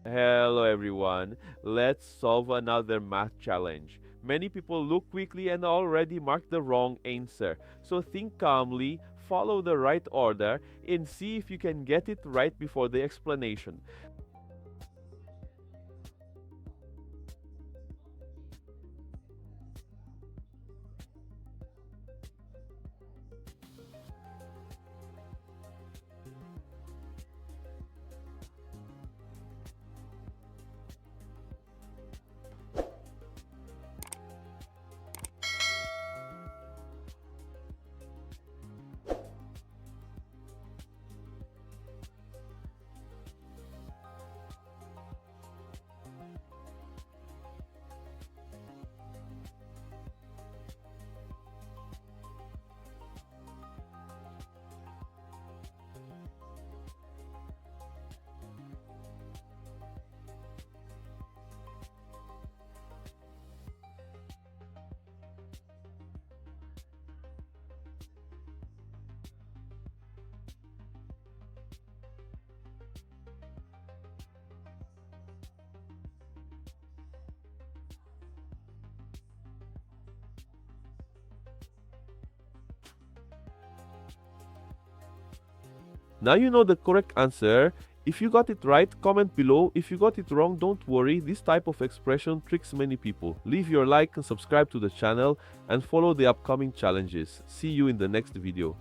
Hello everyone, let's solve another math challenge. Many people look quickly and already mark the wrong answer. So think calmly, follow the right order, and see if you can get it right before the explanation. Now you know the correct answer. If you got it right, comment below. If you got it wrong, don't worry. This type of expression tricks many people. Leave your like and subscribe to the channel and follow the upcoming challenges. See you in the next video.